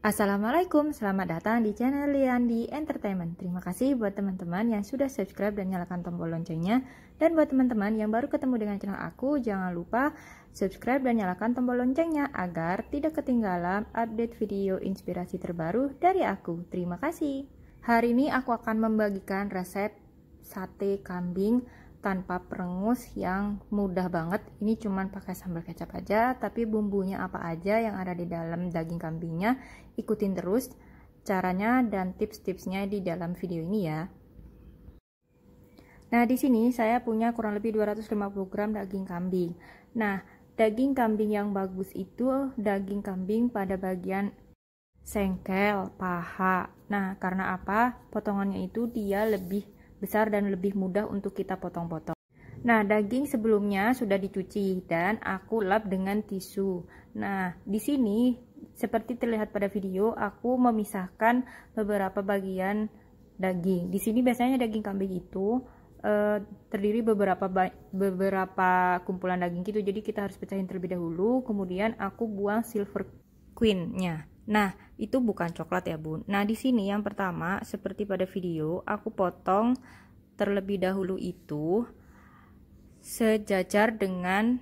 Assalamualaikum, selamat datang di channel Liandi Entertainment. Terima kasih buat teman-teman yang sudah subscribe dan nyalakan tombol loncengnya. Dan buat teman-teman yang baru ketemu dengan channel aku, jangan lupa subscribe dan nyalakan tombol loncengnya agar tidak ketinggalan update video inspirasi terbaru dari aku. Terima kasih. Hari ini aku akan membagikan resep sate kambing tanpa perengus yang mudah banget. Ini cuman pakai sambal kecap aja, tapi bumbunya apa aja yang ada di dalam daging kambingnya ikutin terus caranya dan tips-tipsnya di dalam video ini ya. Nah, di sini saya punya kurang lebih 250 gram daging kambing. Nah, daging kambing yang bagus itu daging kambing pada bagian sengkel, paha. Nah, karena apa? Potongannya itu dia lebih besar dan lebih mudah untuk kita potong-potong. Nah, daging sebelumnya sudah dicuci dan aku lap dengan tisu. Nah, di sini seperti terlihat pada video, aku memisahkan beberapa bagian daging. Di sini biasanya daging kambing itu terdiri beberapa kumpulan daging gitu. Jadi kita harus pecahin terlebih dahulu, kemudian aku buang silver queen-nya. Nah, itu bukan coklat ya, Bun. Nah, di sini yang pertama seperti pada video, aku potong terlebih dahulu itu sejajar dengan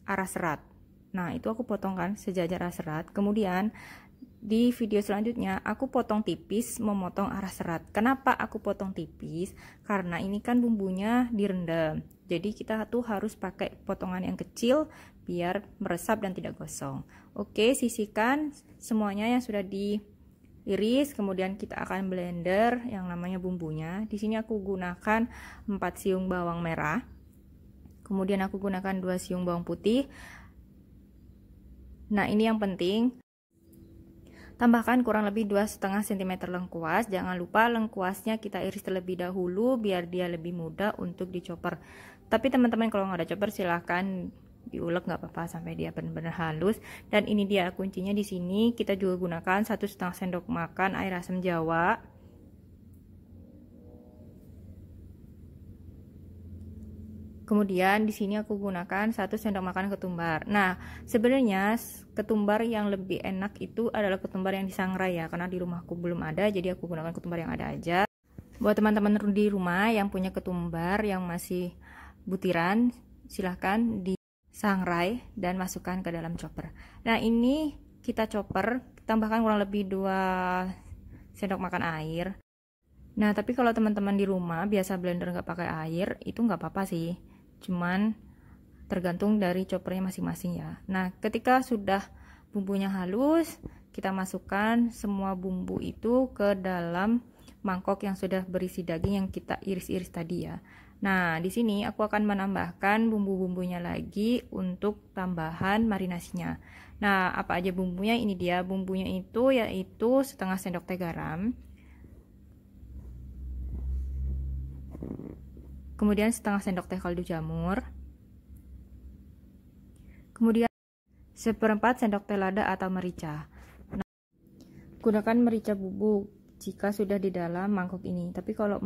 arah serat. Nah, itu aku potong kan sejajar arah serat. Kemudian di video selanjutnya aku potong tipis memotong arah serat. Kenapa aku potong tipis? Karena ini kan bumbunya direndam. Jadi kita tuh harus pakai potongan yang kecil biar meresap dan tidak gosong. Oke, sisihkan semuanya yang sudah diiris, kemudian kita akan blender yang namanya bumbunya. Di sini aku gunakan 4 siung bawang merah. Kemudian aku gunakan 2 siung bawang putih. Nah, ini yang penting. Tambahkan kurang lebih 2,5 cm lengkuas. Jangan lupa lengkuasnya kita iris terlebih dahulu biar dia lebih mudah untuk dicoper. Tapi teman-teman kalau nggak ada chopper silahkan diulek, nggak apa-apa sampai dia benar-benar halus. Dan ini dia kuncinya di sini. Kita juga gunakan 1,5 sendok makan air asam jawa. Kemudian di sini aku gunakan 1 sendok makan ketumbar. Nah, sebenarnya ketumbar yang lebih enak itu adalah ketumbar yang disangrai ya, karena di rumahku belum ada, jadi aku gunakan ketumbar yang ada aja. Buat teman-teman di rumah yang punya ketumbar yang masih butiran, silahkan disangrai dan masukkan ke dalam chopper. Nah, ini kita chopper, tambahkan kurang lebih 2 sendok makan air. Nah, tapi kalau teman-teman di rumah biasa blender nggak pakai air, itu nggak apa-apa sih. Cuman tergantung dari choppernya masing-masing ya. Nah, ketika sudah bumbunya halus, kita masukkan semua bumbu itu ke dalam mangkok yang sudah berisi daging yang kita iris-iris tadi ya. Nah, di sini aku akan menambahkan bumbu-bumbunya lagi untuk tambahan marinasinya. Nah, apa aja bumbunya? Ini dia bumbunya itu, yaitu setengah sendok teh garam. Kemudian setengah sendok teh kaldu jamur. Kemudian seperempat sendok teh lada atau merica. Nah, gunakan merica bubuk jika sudah di dalam mangkok ini. Tapi kalau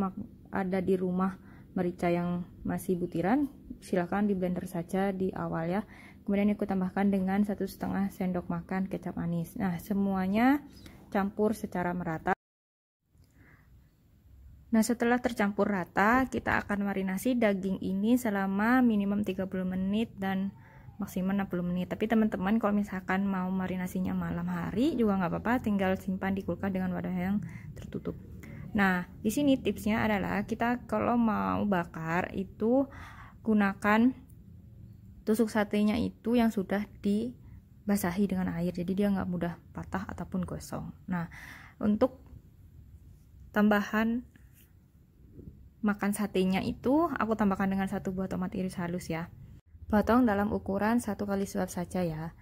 ada di rumah merica yang masih butiran, silahkan di blender saja di awal ya. Kemudian aku tambahkan dengan 1,5 sendok makan kecap manis. Nah, semuanya campur secara merata. Nah, setelah tercampur rata, kita akan marinasi daging ini selama minimum 30 menit dan maksimal 60 menit. Tapi teman-teman kalau misalkan mau marinasinya malam hari juga nggak apa-apa, tinggal simpan di kulkas dengan wadah yang tertutup. Nah, di sini tipsnya adalah kita kalau mau bakar itu gunakan tusuk satenya itu yang sudah dibasahi dengan air, jadi dia nggak mudah patah ataupun gosong. Nah, untuk tambahan makan satenya itu aku tambahkan dengan 1 buah tomat iris halus ya. Potong dalam ukuran 1 kali suap saja ya.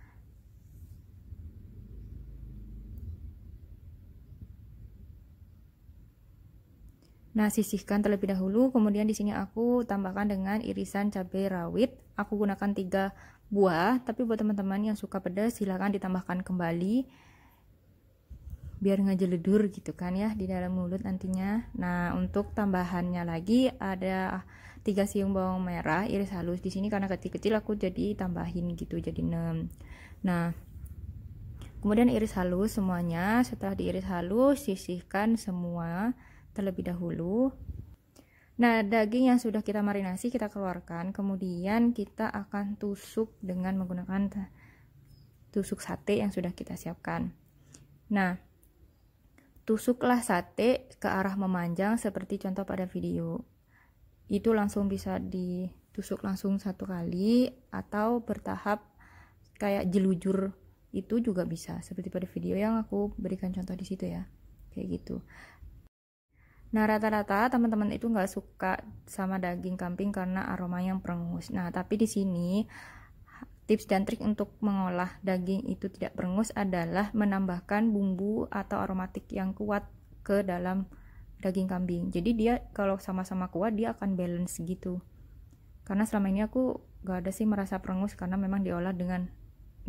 Nah, sisihkan terlebih dahulu. Kemudian di sini aku tambahkan dengan irisan cabai rawit. Aku gunakan 3 buah, tapi buat teman-teman yang suka pedas silahkan ditambahkan kembali biar ngejeledur gitu kan ya di dalam mulut nantinya. Nah, untuk tambahannya lagi ada 3 siung bawang merah iris halus. Di sini karena kecil-kecil aku jadi tambahin gitu jadi 6. Nah, Kemudian iris halus semuanya. Setelah diiris halus, sisihkan semua terlebih dahulu. Nah, daging yang sudah kita marinasi kita keluarkan, kemudian kita akan tusuk dengan menggunakan tusuk sate yang sudah kita siapkan. Nah, tusuklah sate ke arah memanjang seperti contoh pada video. Itu langsung bisa ditusuk langsung satu kali atau bertahap kayak jelujur, itu juga bisa seperti pada video yang aku berikan contoh di situ ya, kayak gitu. Nah, rata-rata teman-teman itu nggak suka sama daging kambing karena aromanya yang perengus. Nah, tapi di sini tips dan trik untuk mengolah daging itu tidak perengus adalah menambahkan bumbu atau aromatik yang kuat ke dalam daging kambing. Jadi dia kalau sama-sama kuat dia akan balance gitu. Karena selama ini aku nggak ada sih merasa perengus karena memang diolah dengan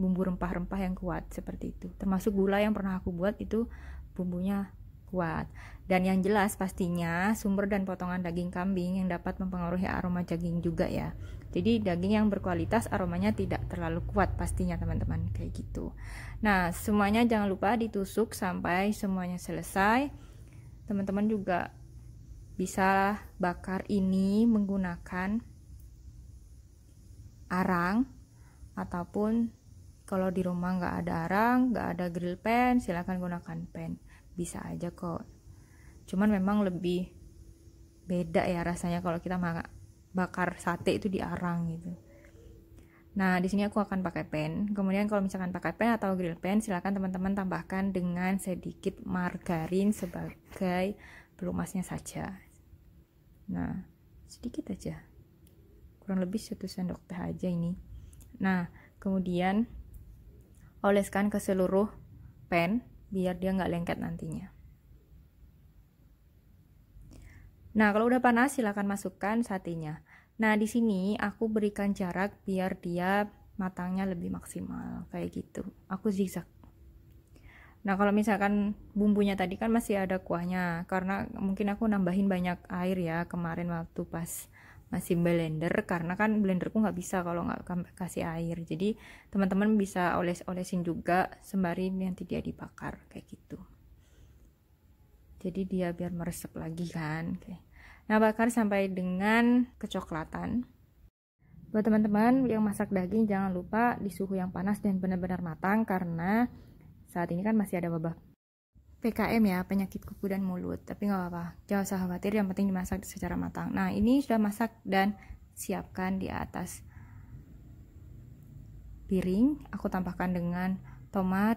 bumbu rempah-rempah yang kuat seperti itu. Termasuk gula yang pernah aku buat itu bumbunya kuat. Dan yang jelas pastinya sumber dan potongan daging kambing yang dapat mempengaruhi aroma daging juga ya. Jadi daging yang berkualitas aromanya tidak terlalu kuat pastinya teman-teman, kayak gitu. Nah, semuanya jangan lupa ditusuk sampai semuanya selesai. Teman-teman juga bisa bakar ini menggunakan arang, ataupun kalau di rumah nggak ada arang, nggak ada grill pan, silahkan gunakan pan, bisa aja kok. Cuman memang lebih beda ya rasanya kalau kita bakar sate itu di arang gitu. Nah, di sini aku akan pakai pan. Kemudian kalau misalkan pakai pan atau grill pan, silahkan teman-teman tambahkan dengan sedikit margarin sebagai pelumasnya saja. Nah, sedikit aja, kurang lebih 1 sendok teh aja ini. Nah, kemudian oleskan ke seluruh pan biar dia nggak lengket nantinya. Nah, kalau udah panas silahkan masukkan satenya. Nah, di sini aku berikan jarak biar dia matangnya lebih maksimal kayak gitu. Aku zigzag. Nah, kalau misalkan bumbunya tadi kan masih ada kuahnya, karena mungkin aku nambahin banyak air ya kemarin waktu pas masih blender, karena kan blenderku nggak bisa kalau nggak kasih air. Jadi teman-teman bisa oles-olesin juga sembari nanti dia dibakar kayak gitu. Jadi dia biar meresap lagi kan. Oke. Nah, bakar sampai dengan kecoklatan. Buat teman-teman yang masak daging jangan lupa di suhu yang panas dan benar-benar matang, karena saat ini kan masih ada wabah PKM ya, penyakit kuku dan mulut. Tapi nggak apa-apa, jangan usah khawatir, yang penting dimasak secara matang. Nah, ini sudah masak dan siapkan di atas piring. Aku tambahkan dengan tomat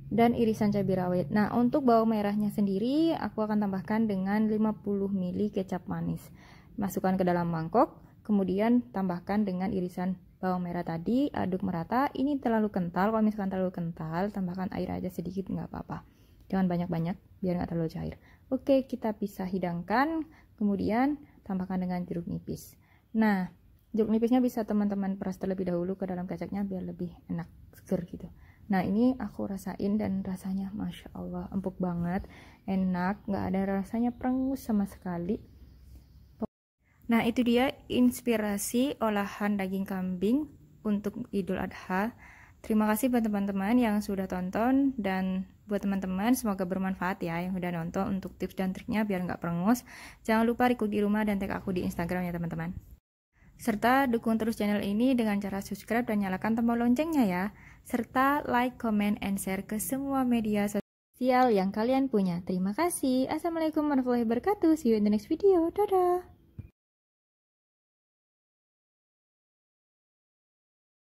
dan irisan cabai rawit. Nah, untuk bawang merahnya sendiri aku akan tambahkan dengan 50 ml kecap manis. Masukkan ke dalam mangkok, kemudian tambahkan dengan irisan bawang merah tadi, aduk merata. Ini terlalu kental, kalau misalkan terlalu kental tambahkan air aja sedikit, nggak apa-apa. Jangan banyak-banyak biar nggak terlalu cair. Oke, kita bisa hidangkan, kemudian tambahkan dengan jeruk nipis. Nah, jeruk nipisnya bisa teman-teman peras terlebih dahulu ke dalam kecapnya biar lebih enak, seger gitu. Nah, ini aku rasain dan rasanya Masya Allah, empuk banget, enak, nggak ada rasanya perengus sama sekali. Nah, itu dia inspirasi olahan daging kambing untuk Idul Adha. Terima kasih buat teman-teman yang sudah tonton, dan buat teman-teman semoga bermanfaat ya yang udah nonton untuk tips dan triknya biar nggak perengus. Jangan lupa recook di rumah dan tag aku di Instagram ya teman-teman. Serta dukung terus channel ini dengan cara subscribe dan nyalakan tombol loncengnya ya. Serta like, comment, and share ke semua media sosial yang kalian punya. Terima kasih. Assalamualaikum warahmatullahi wabarakatuh. See you in the next video. Dadah.